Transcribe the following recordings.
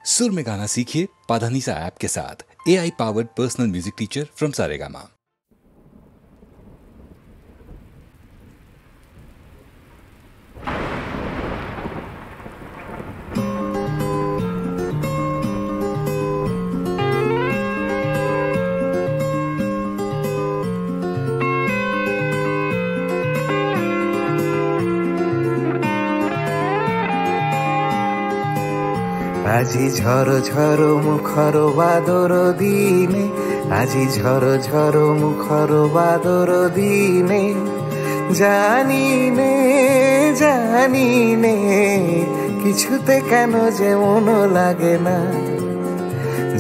सुर में गाना सीखिए पाधानीसा ऐप के साथ। AI powered personal music teacher from Saregama. আজি ঝড় ঝড় মুখর বাদর দিনে, আজি ঝড় ঝড় মুখর বাদর দিনে, জানি নে কিছুতে কেন যে মন লাগে না।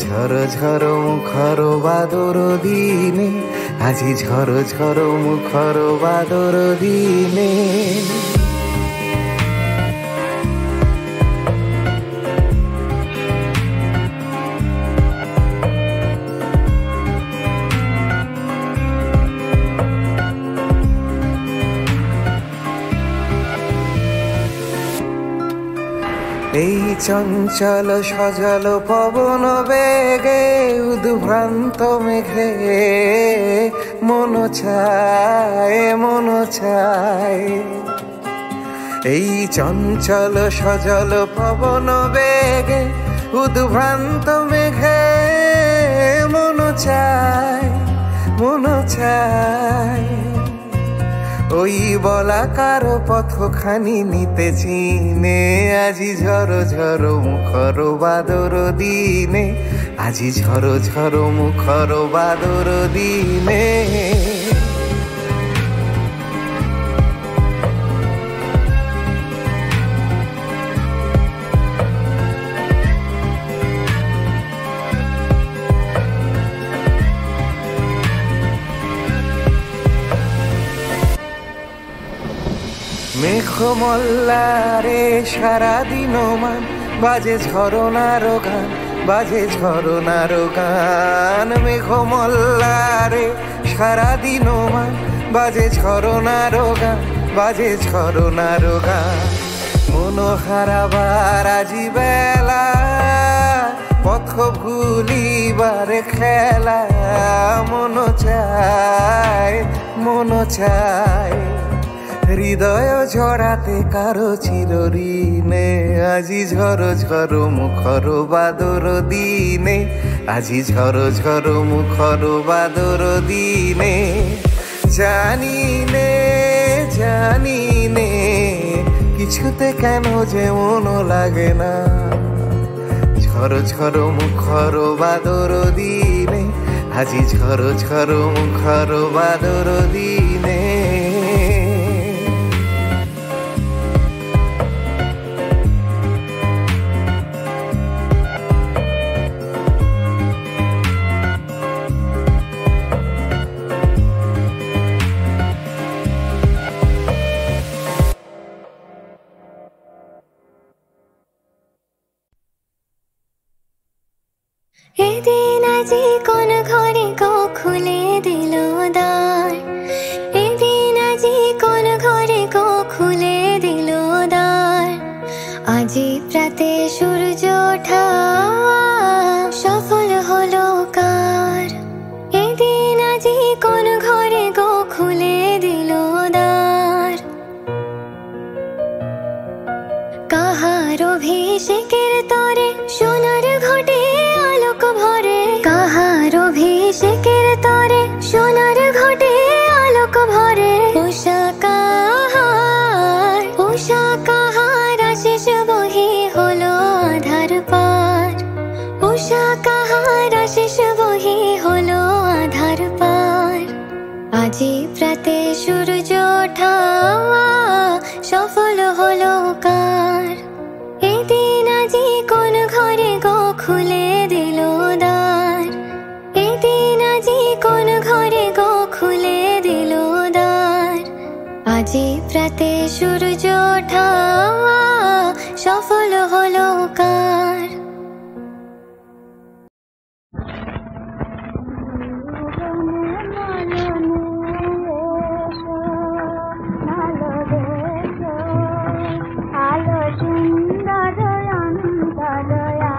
ঝড় ঝড় মুখর বাদর দিনে, আজি ঝড় ঝড় মুখর বাদর দিনে। এই চঞ্চল সজল পবন বেগে, উদ্ভ্রান্ত মেঘে মন চায়। এই চঞ্চল সজল পবন বেগে, উদ্ভ্রান্ত মেঘে মন চায়। ওই বলাকার পথখানি নিতে চিনে, আজি ঝড় ঝড় মুখর বাদর দিনে, আজি ঝড় ঝড় মুখর বাদর দিনে। মেঘমল্লারে সারাদিন মান বাজে ঝরনার গান, বাজে ঝরনার গান। মেঘমল্লারে সারাদিন মান বাজে ঝরনার গান, বাজে ঝরনার গান। মন হারাবার আজি বেলা, পথ ভুলিবার খেলা, মন চায়। হৃদয় জড়াতে কারো চিরঋণে, আজি ঝড় ঝড় মুখর বাদর দিনে, আজি ঝড় ঝড় মুখর বাদর দিনে। জানি নে কিছুতে কেন যে মন লাগে না। ঝড় ঝড় মুখর বাদর দিনে, আজি ঝড় ঝড় মুখর বাদর দিনে। এদিন আজি কোন ঘরে গো খুলে দিল দ্বার, এদিন আজি কোন ঘরে গো খুলে দিল দ্বার। আজি প্রাতে সূর্য ওঠা সফল হলো কার, এদিন আজি কোন ঘরে গো খুলে দিল দ্বার। কাহার অভিষেকের তরে সোনার ঘটে আলোক ভরে, কাহার অভিষেকের তরে সোনার ঘটে আলোক ভরে। উষা কাহার আশিস বহি হলো আধার পার, উষা কাহার আশিস বহি হলো আধার পার। আজি প্রাতে সূর্য ওঠা সফল হলো কার, এদিন আজি কোন ঘরে গো খুলে দিল দ্বার, এদিন আজি কোন ঘরে গো খুলে দিল দ্বার। আজি প্রাতে সূর্য ওঠা সফল হলো কার। আলো সুন্দর অন্তরয়া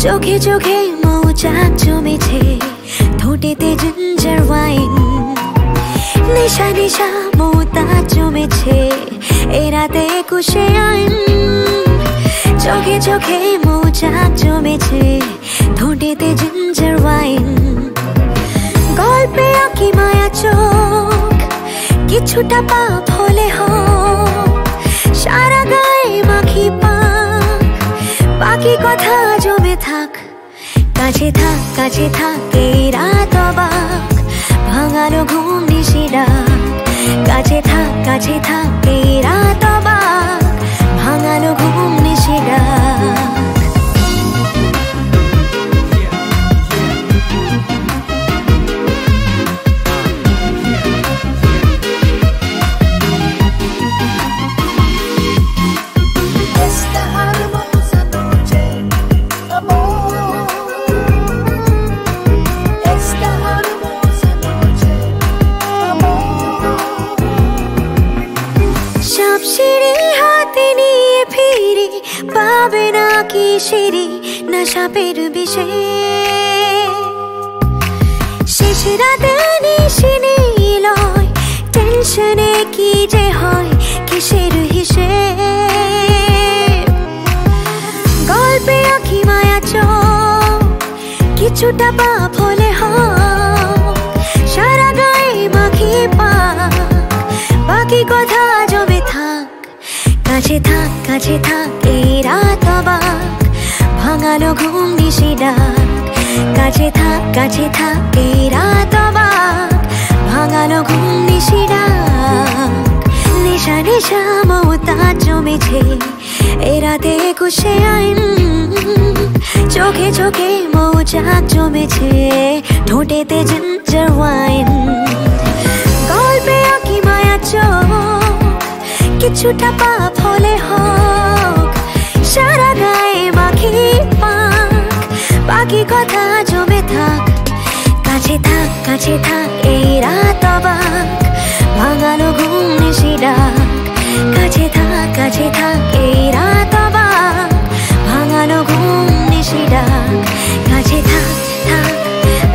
চোখে চোখে মৌচাক জমেছে, ঠোঁটেতে জিঞ্জার ওয়াইন। নেশা নেশা মৌতাজ জমেছে, এ রাতে একুশে আইন। চোখে চোখে মৌচাক জমেছে, ঠোঁটেতে জিঞ্জার ওয়াইন। গল্পে আঁকি মায়া চোখ, কিছুটা পাপ হলে হোক, সারা গায়ে মাখি পাক, বাকি কথা জমে থাক। কাছে থাক কাছে থাক এই রাত অবাক, ভাঙানো ঘুম নিশি ডাক। কাছে থাক কাছে থাক এই রাত অবাক, ভাঙানো ঘুম নিশি ডাক। পাবে না কি সিঁড়ি না সাপের বিষে, শেষ রাতে নিশি লয়, টেনশনে কি যে হয় কিসের হিসেব। গল্পে আঁকি মায়া চোখ, কিছুটা পাপ হলে হোক, সারা গায়ে মাখি পাক, বাকি কথা জমে থাক। কাছে থাক কাছে থাক এই রাত অবাক, ভাঙানো ঘুম নিশি ডাক। কাছে থাক কাছে থাক এই রাত অবাক, ভাঙানো ঘুম নিশি ডাক। নেশা নেশা মৌতাজ জমেছে, এ রাতে একুশে আইন। চোখে চোখে মৌচাক জমেছে, ঠোঁটেতে জিঞ্জার ওয়াইন। গল্পে আঁকি মায়া চোখ, কিছুটা পাপ হলে হোক, সারা গায়ে মাখি পাক, বাকি কথা জমে থাক। কাছে থাক কাছে থাক এই রাত অবাক, ভাঙানো ঘুম নিশি ডাক। কাছে থাক কাছে থাক এই রাত অবাক, ভাঙানো ঘুম নিশি ডাক। কাছে থাক থাক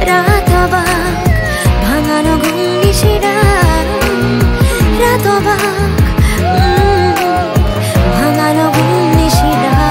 রাত অবাক, ভাঙানো ঘুম নিশি ডাক। রাত অবাক, ভাঙানো ঘুম নিশি ডাক।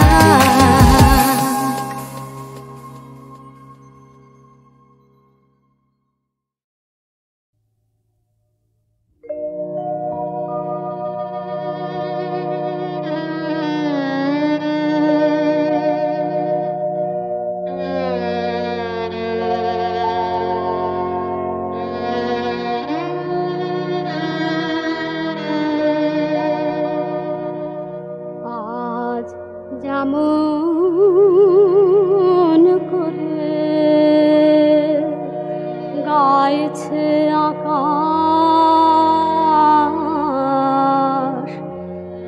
যেমন করে গাইছে আকাশ,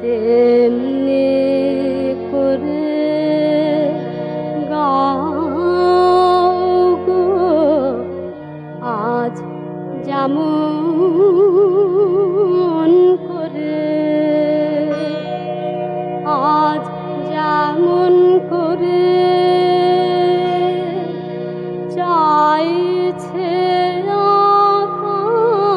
তেমনি করে গাও গো আজ যেমন করে, আজ যেমন করে চাইছে আকাশ।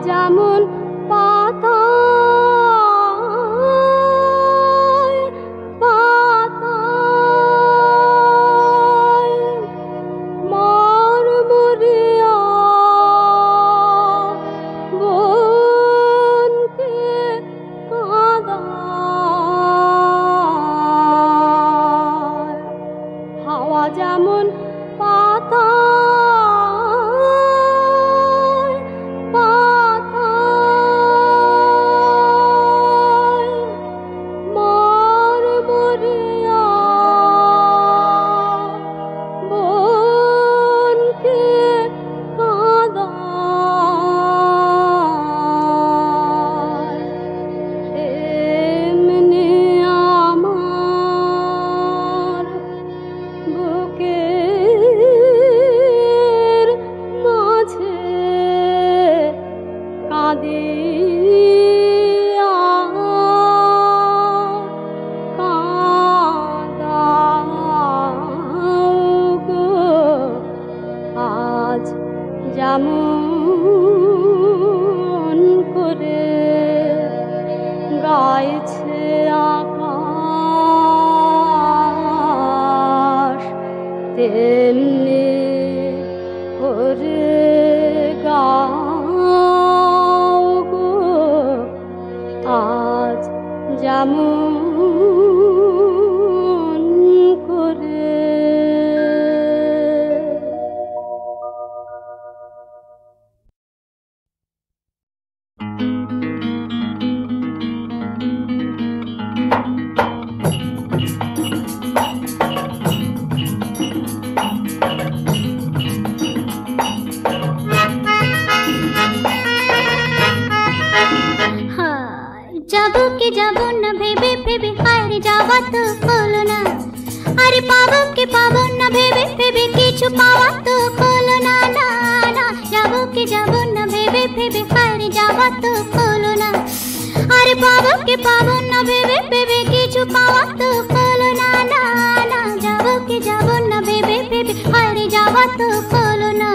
যেমন পাতায় পাতায় মরমরিয়া বনকে কাঁদায়, হাওয়া যেমন পাতায় পাতায় মরমরিয়া বনকে কাঁদায়, তেমনি আমার বুকের মাঝে কাঁদিয়া কাঁদাও গো আজ যেমন করে গাইছে আকাশ, তেমনি করে গাও গো আজ যেমন করে। যাবো কি যাবো না ভেবে ভেবে হারে যাওয়া তো হলো না, আরে পাবো কি পাবো না ভেবে ভেবে কিছু পাওয়া তো হলো না, না না যাবো কি যাবো না ভেবে ভেবে হারে যাওয়া তো হলো না, আরে পাবো কি পাবো না ভেবে ভেবে কিছু পাওয়া তো হলো না, না না যাবো কি যাবো না ভেবে ভেবে হারে যাওয়া তো হলো না।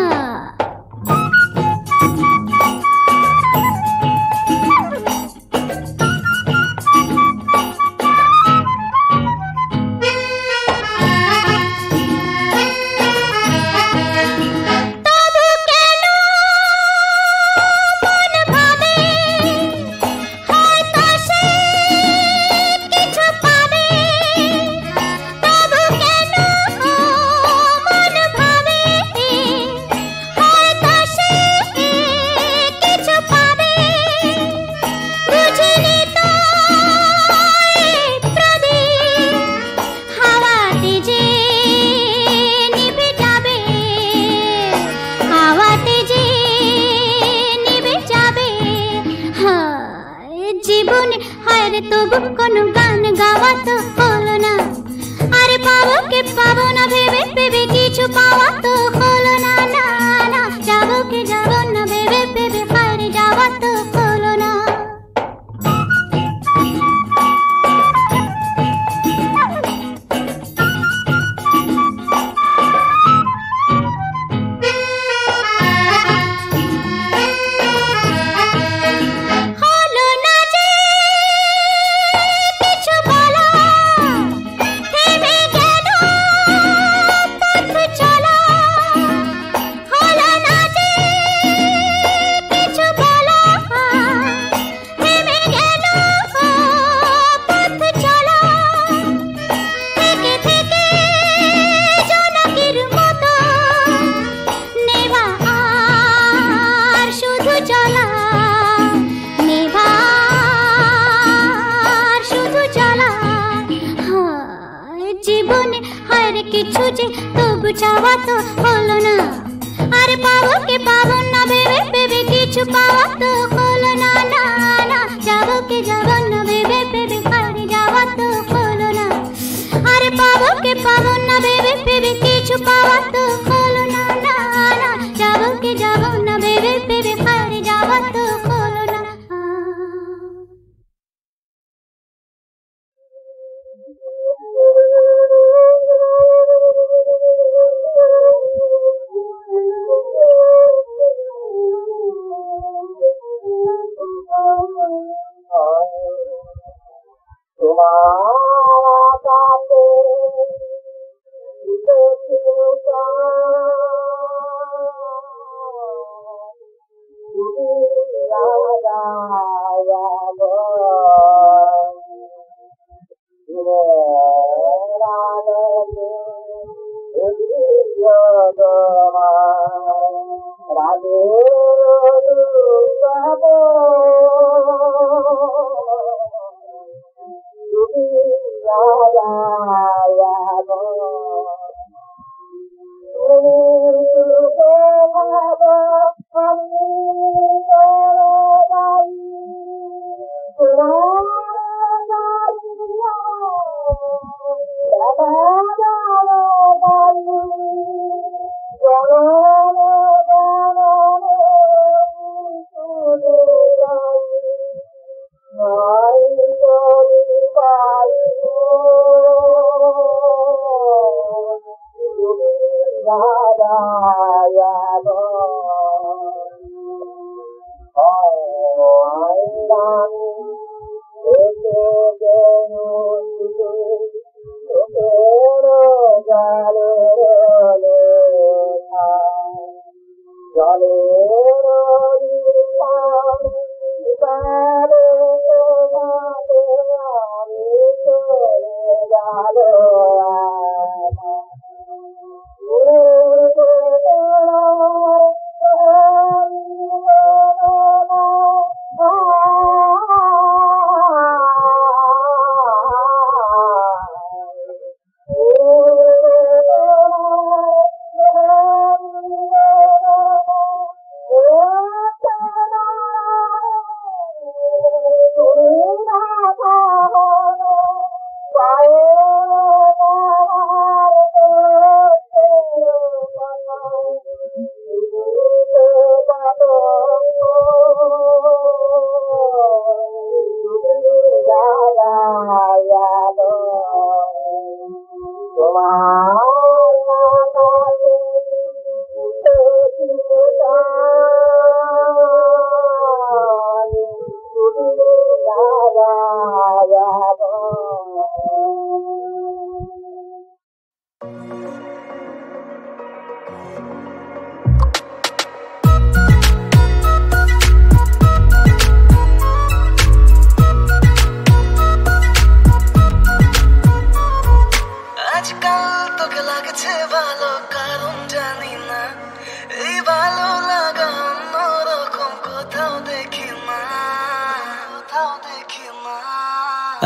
জীবনে হায়রে তবু কোনো গান গাওয়া তো হলো না, আরে পাবো কে পাবো না ভেবে ভেবে কিছু পাওয়া তো হলো না, না না যাবো কে যাবো না ভেবে ভেবে হায়রে যাওয়া তো হলো না। জীবনে হায়রে কিছু যে তবু চাওয়া তো হলো না, আরে পাবো কে পাবো না ভেবে ভেবে কিছু পাওয়া তো হলো না, না না যাবো কে যাবো না ভেবে ভেবে হায়রে যাওয়া তো হলো না, আরে পাবো কে পাবো না ভেবে ভেবে কিছু পাওয়া তো হলো না, না না যাবো কে যাবো না ভেবে ভেবে হায়রে যাওয়া তো হলো না।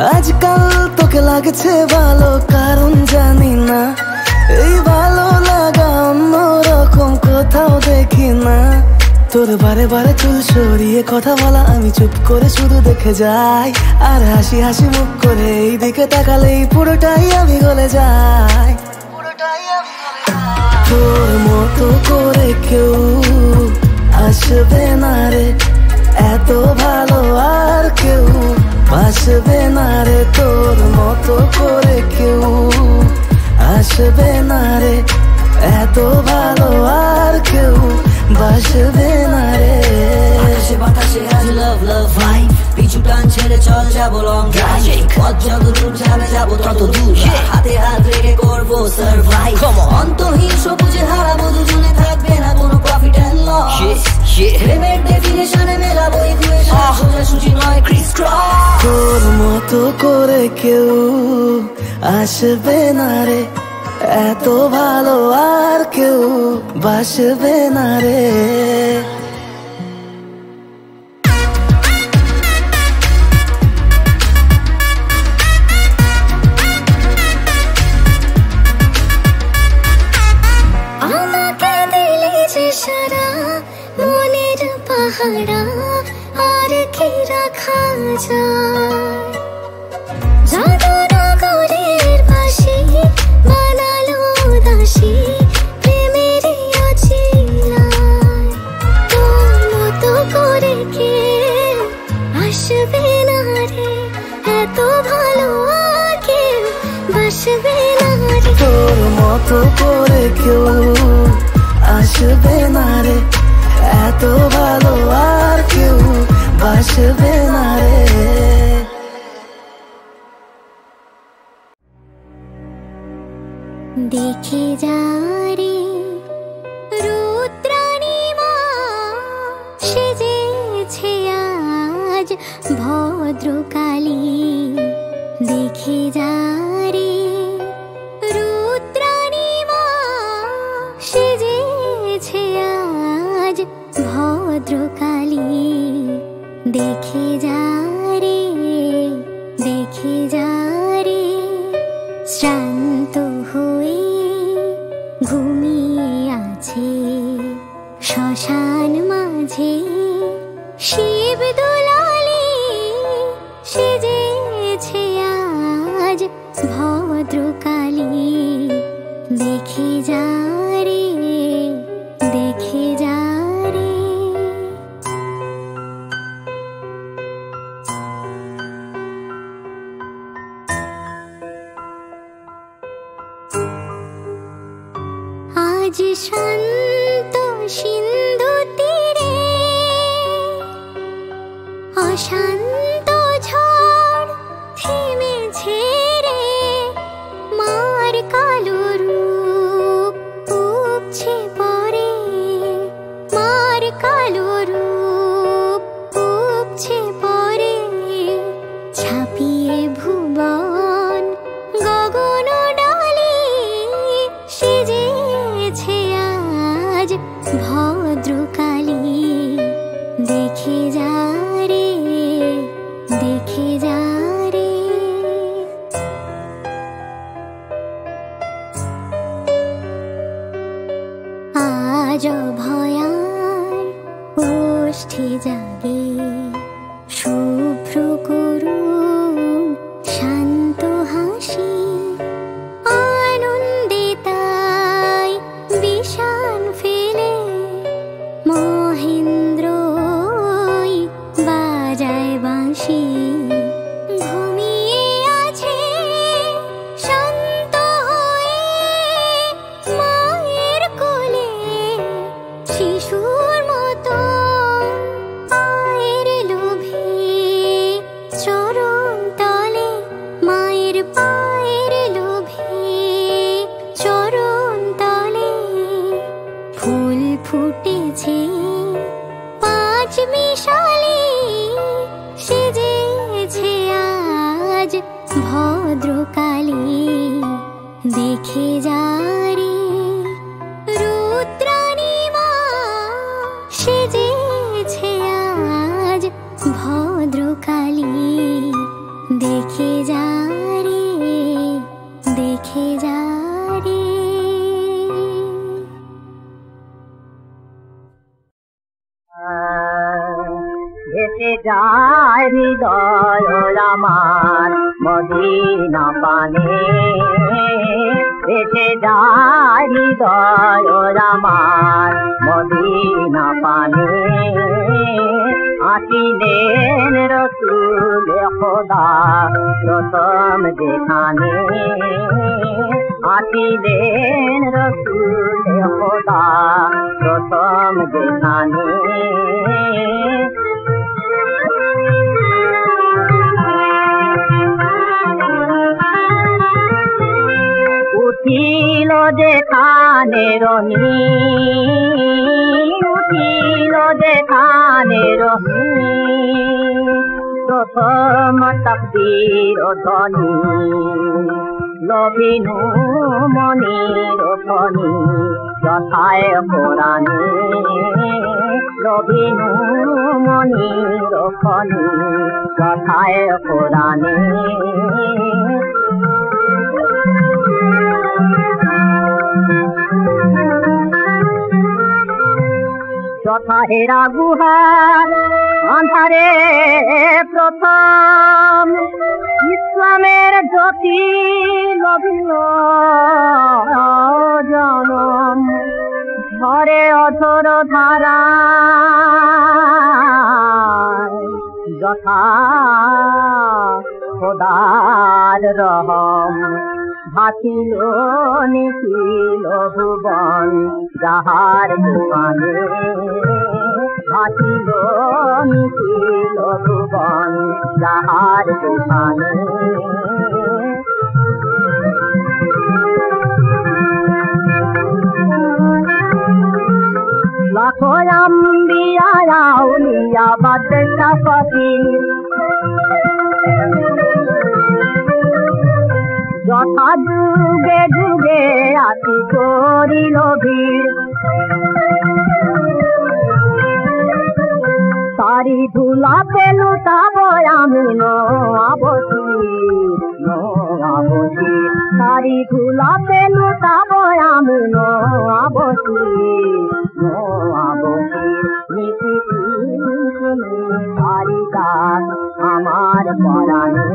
আজকাল তোকে লাগছে ভালো কারণ জানি না এই ভালো লাগা অন্যরকম কোথাও দেখি না তোর বারে বারে চুল সরিয়ে কথা বলা আমি চুপ করে শুধু দেখে যাই আর হাসি হাসি মুখ করে এই দিকে তাকালেই পুরোটাই আমি গলে যাই তোর মতো করে কেউ আসবে না রে এত ভালো আর কেউ বাসবে না রে তোর মতো করে কেউ আসবে না রে এত ভালো আর কেউ বাসবে না রে আকাশে বাতাসে আজ লাভ লাভ ভাই পিছু টান ছেড়ে চল যাবো লং ড্রাইভ পথ যত দূর যাবে যাবো তত দূর হাতে হাত রেখে করবো সারভাইভ অন্তহীন সবুজে হারাবো দুজনে থাকবে না কোনো প্রফিট এন্ড লস প্রেমের ডেফিনেশনে মেলাবো ইকুয়েশন সোজাসুজি নয় ক্রিস ক্রস তোর মতো করে কেউ আসবে না রে এত ভালো আর কেউ বাসবে না রে আমাকে দিলে যে সারা মনের পাহারা আর কি রাখা যায় জাদুনগরের বাঁশি বানালো দাসী প্রেমের অছিলায় তোর মতো করে কে আসবে না রে এত ভালো আর কেউ বাসবে না রে তোর মতো করে কেউ আসবে না রে এত ভালো আর কেউ বাসবে না রে দেখে যা রে রুদ্রাণী মা সেজেছে আজ ভদ্রকালী দেখে যা রে রুদ্রাণী মা সেজেছে আজ ভদ্রকালী দেখে যা রে দেখে যা রে শ্রান্ত হয়ে ঘুমিয়ে আছে শ্মশান মাঝে শিব দুলালী সেজেছে আজ ভদ্রকালী দেখে যা রে দেখে যা রে আজ শান্ত সিন্ধু তীরে অশান্ত ঝড় থেমেছে রে মার কালো রূপ উপছে পরে মার কালো রূপ উপছে পরে ছাপিয়ে ভুবন গগন ডালি সেজেছে আজ ভদ্রকালী দেখে যা রে দেখে যা রে আজ ভয়ার ওষ্ঠে জাগে শুভ্র করুণ শান্ত হাসি আনন্দে তাই বিষাণ ফেলে মহেন্দ্র বাজায় বাঁশি ঘুমিয়ে আছে শান্ত হয়ে মায়ের কোলে শিশুর মতো পায়ের লোভে চরণ তলে মায়ের পায়ের লোভে চরণ তলে ফুল ফুটেছে পাঁচ মিশালি সেজেছে আজ ভদ্রকালী দেখে যা রে রুদ্রাণী মা সেজেছে আজ ভদ্রকালী দেখে যা রে দেখে যা রে ভেসে যায় হৃদয় আমার মদিনা পানে ভেসে যায় হৃদয় আমার মদিনা পানে আসিলেন রসুল খোদা প্রথম যেখানে আসিলেন রসুল খোদা প্রথম যেখানে উঠিল যেখানে রনি উঠিল যেখানে রনি প্রথম তকবীর ধ্বনি লভিনু মনির ধ্বনি যথায় কোরআনে লভিনু মনির ধ্বনি যথায় কোরআনে যথা হেরা গুহার আন্ধারে প্রথম ইসলামের জ্যোতি লভিল জনম ঝরে অঝর ধারা যথা খোদার রহম ভাসিল নিখিল ভুবন যাহার তুফানে ভাসিল নিখিল ভুবন যাহার তুফানে আম্বিয়া আউলিয়া বাদশা ফকির যথা যুগে যুগে আতি করিল ভিড় তারি ধুলা পেলু তাব আমি নবতী তারি ধুলা পেলু তাব আমি নবতী নীতি তারি গান আমার পরাণে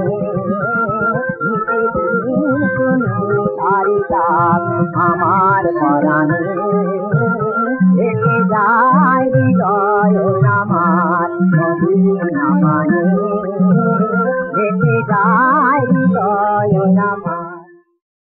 তারি গান আমার পরাণে এসে যায় হৃদয় আমার নবী নামানে